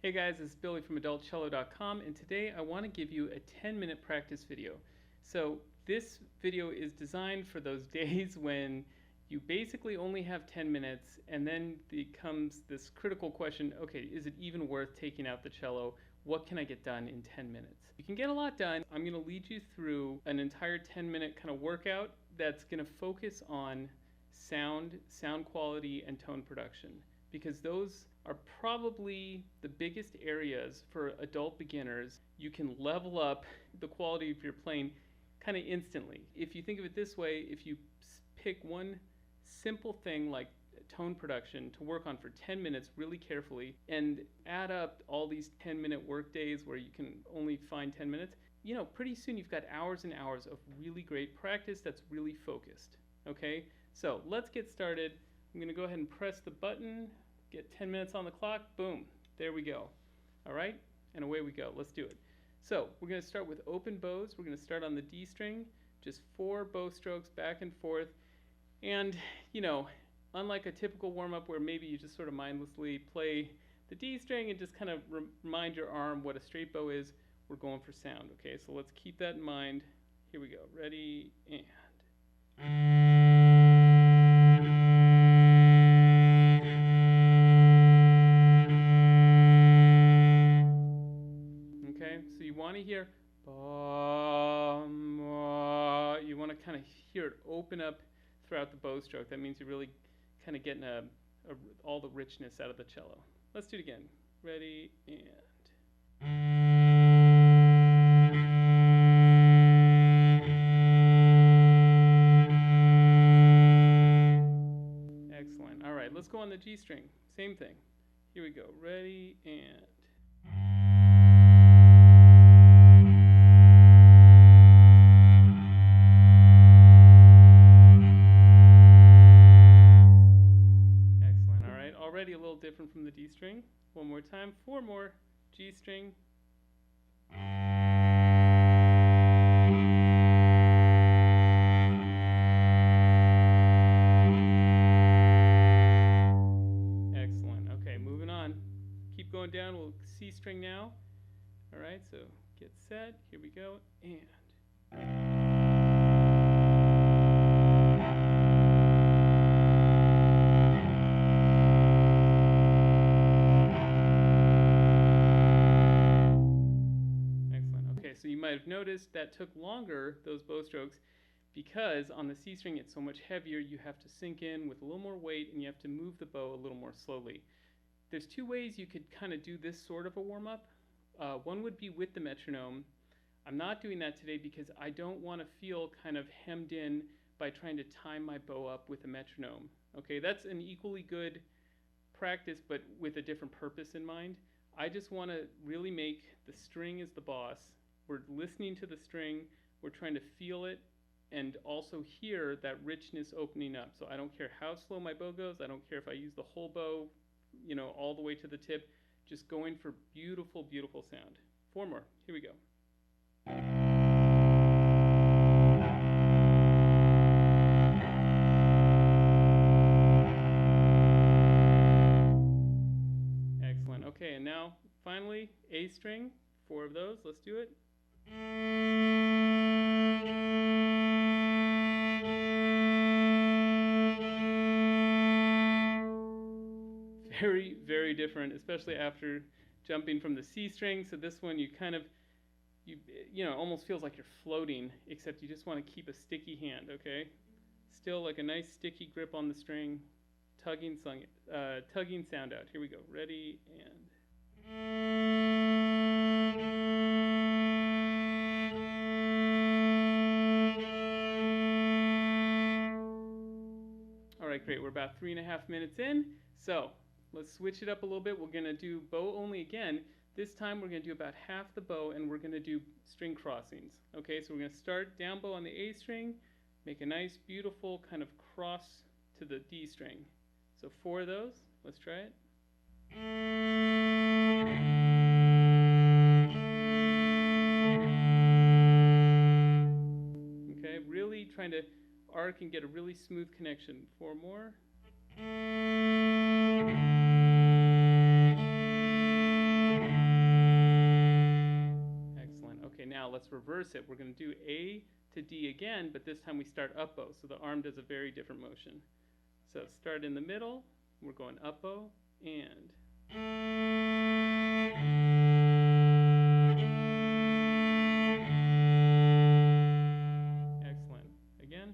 Hey guys, this is Billy from AdultCello.com, and today I want to give you a 10-minute practice video. So this video is designed for those days when you basically only have 10 minutes, and then comes this critical question, okay, is it even worth taking out the cello? What can I get done in 10 minutes? You can get a lot done. I'm going to lead you through an entire 10-minute kind of workout that's going to focus on sound quality, and tone production, because those are probably the biggest areas for adult beginners. You can level up the quality of your playing kind of instantly. If you think of it this way, if you pick one simple thing like tone production to work on for 10 minutes really carefully and add up all these 10-minute work days where you can only find 10 minutes, pretty soon you've got hours and hours of really great practice that's really focused. Okay, so let's get started. I'm going to go ahead and press the button. Get 10 minutes on the clock, boom, there we go. All right, and away we go. Let's do it. So we're going to start with open bows. We're going to start on the D string, just 4 bow strokes back and forth. And, unlike a typical warm-up where maybe you just sort of mindlessly play the D string and just kind of remind your arm what a straight bow is, we're going for sound, okay? So let's keep that in mind. Here we go. Ready, and... So you want to hear, you want to kind of hear it open up throughout the bow stroke. That means you're really kind of getting all the richness out of the cello. Let's do it again. Ready, and... Excellent. All right, let's go on the G string. Same thing. Here we go. Ready, and... Already a little different from the D string. One more time, 4 more. G string. Excellent. Okay, moving on. Keep going down. We'll C string now. All right, so get set. Here we go. And... So you might have noticed that took longer, those bow strokes, because on the C string it's so much heavier. You have to sink in with a little more weight, and you have to move the bow a little more slowly. There's 2 ways you could kind of do this sort of a warm-up. One would be with the metronome. I'm not doing that today because I don't want to feel kind of hemmed in by trying to time my bow up with a metronome. Okay, that's an equally good practice, but with a different purpose in mind. I just want to really make the string as the boss. We're listening to the string, we're trying to feel it, and also hear that richness opening up. So I don't care how slow my bow goes, I don't care if I use the whole bow, all the way to the tip, just going for beautiful, beautiful sound. 4 more, here we go. Excellent, okay, and now finally, A string, 4 of those, let's do it. Very, very different, especially after jumping from the C string. So this one, you kind of, almost feels like you're floating, except you just want to keep a sticky hand, okay? Still like a nice sticky grip on the string, tugging sound out. Here we go. Ready, and... Great, we're about 3.5 minutes in, so let's switch it up a little bit. We're going to do bow only again. This time we're going to do about half the bow, and we're going to do string crossings. Okay, so we're going to start down bow on the A string, make a nice, beautiful kind of cross to the D string. So 4 of those. Let's try it. Okay, really trying to arc and get a really smooth connection. 4 more. let's reverse it. We're going to do A to D again, but this time we start up bow, so the arm does a very different motion. So start in the middle, we're going up bow, and excellent. Again.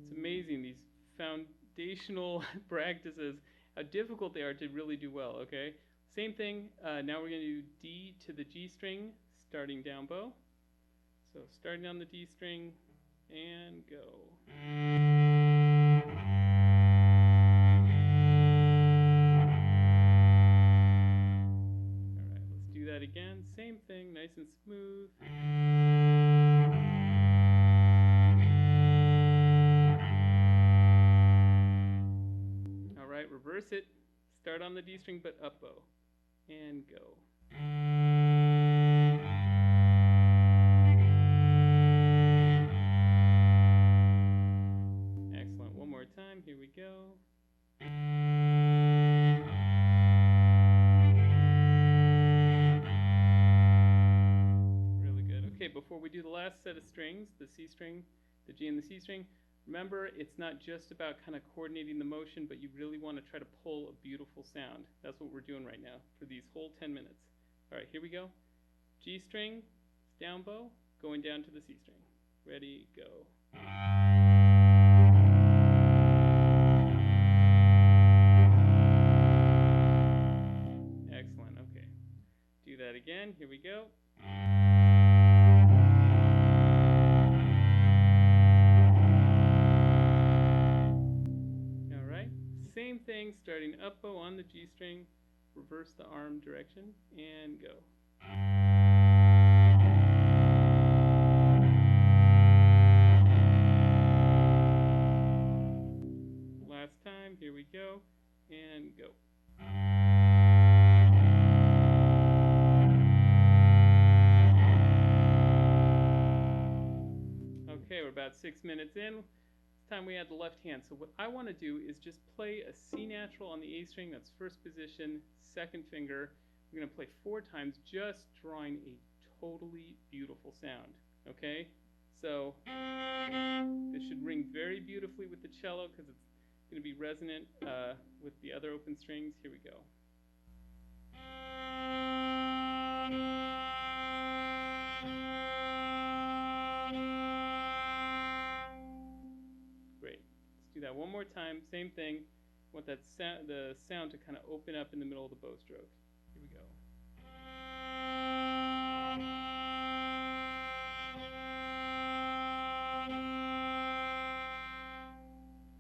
It's amazing, these foundational practices, how difficult they are to really do well, okay? Same thing, now we're going to do D to the G string, starting down bow. So starting on the D string, and go. Alright, let's do that again. Same thing, nice and smooth. Alright, reverse it. Start on the D string, but up bow. And go. Excellent. One more time. Here we go. Really good. Okay, before we do the last set of strings, the C string, the G and the C string, remember, it's not just about kind of coordinating the motion, but you really want to try to pull a beautiful sound. That's what we're doing right now for these whole 10 minutes. All right, here we go. G string, down bow, going down to the C string. Ready, go. Excellent, okay. Do that again, here we go. Same thing, starting up bow on the G string, reverse the arm direction, and go. Last time, here we go, and go. Okay, we're about 6 minutes in. Time we add the left hand. So what I want to do is just play a C natural on the A string. That's first position, second finger. We're going to play 4 times, just drawing a totally beautiful sound. Okay? So this should ring very beautifully with the cello because it's going to be resonant with the other open strings. Here we go. Do that one more time, same thing. Want that the sound to kind of open up in the middle of the bow stroke. Here we go.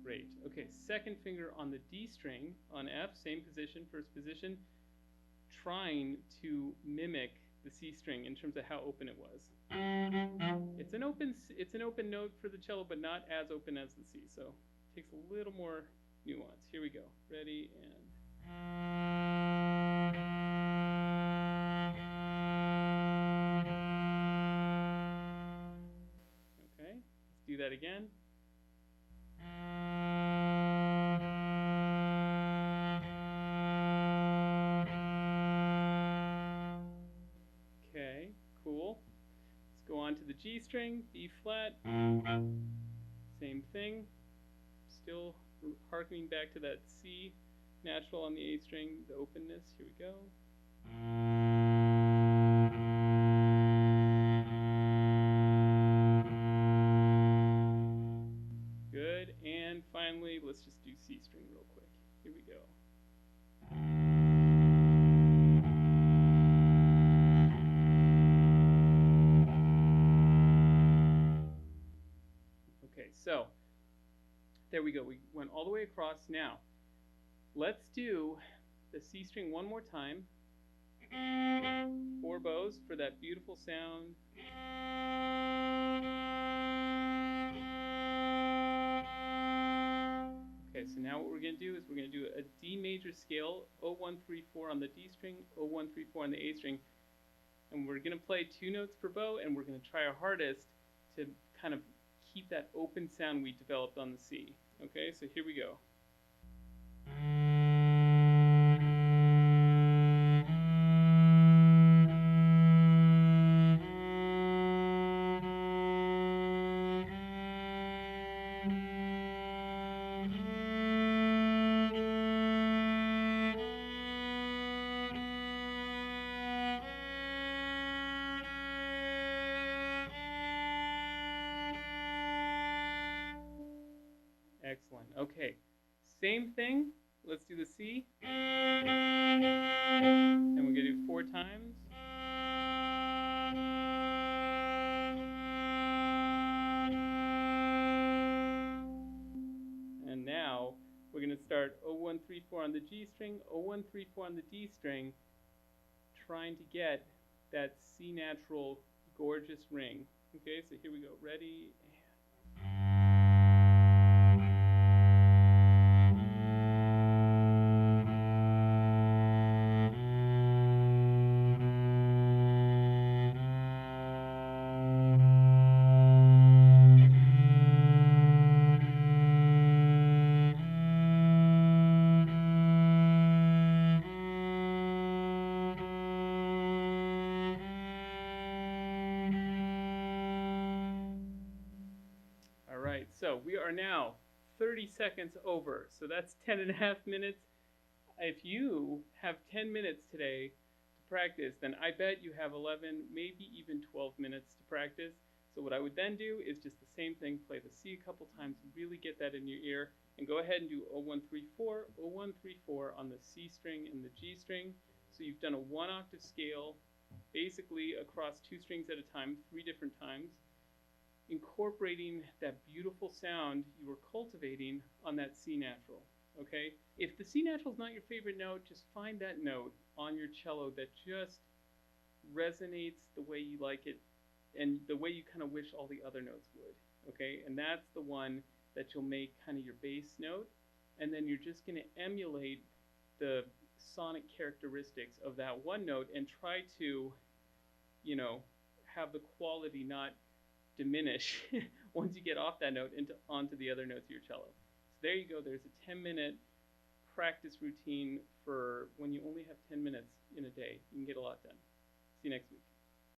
Great. Okay, second finger on the D string on F, same position, first position, trying to mimic the C string in terms of how open it was. It's an open note for the cello, but not as open as the C. So takes a little more nuance. Here we go. Ready, and okay, let's do that again. Okay, cool. Let's go on to the G string, B flat. Same thing. Still harkening back to that C natural on the A string, the openness. Here we go. Good. And finally, let's just do C string real quick. Here we go. Okay, so there we go. We went all the way across. Now, let's do the C string one more time. 4 bows for that beautiful sound. Okay, so now what we're going to do is we're going to do a D major scale, 0-1-3-4 on the D string, 0-1-3-4 on the A string. And we're going to play 2 notes per bow, and we're going to try our hardest to kind of keep that open sound we developed on the C. Okay, so here we go. Excellent. Okay. Same thing. Let's do the C. And we're going to do 4 times. And now we're going to start 0134 on the G string, 0134 on the D string, trying to get that C natural gorgeous ring. Okay, so here we go. Ready? All right, so we are now 30 seconds over. So that's 10.5 minutes. If you have 10 minutes today to practice, then I bet you have 11, maybe even 12 minutes to practice. So what I would then do is just the same thing, play the C a couple times, really get that in your ear, and go ahead and do 0134, 0134 on the C string and the G string. So you've done a 1-octave scale, basically across 2 strings at a time, 3 different times, incorporating that beautiful sound you were cultivating on that C natural. Okay? If the C natural is not your favorite note, just find that note on your cello that just resonates the way you like it and the way you kind of wish all the other notes would. Okay? And that's the one that you'll make kind of your bass note, and then you're just going to emulate the sonic characteristics of that one note and try to, you know, have the quality not diminish once you get off that note onto the other notes of your cello. So there you go. There's a 10-minute practice routine for when you only have 10 minutes in a day. You can get a lot done. See you next week.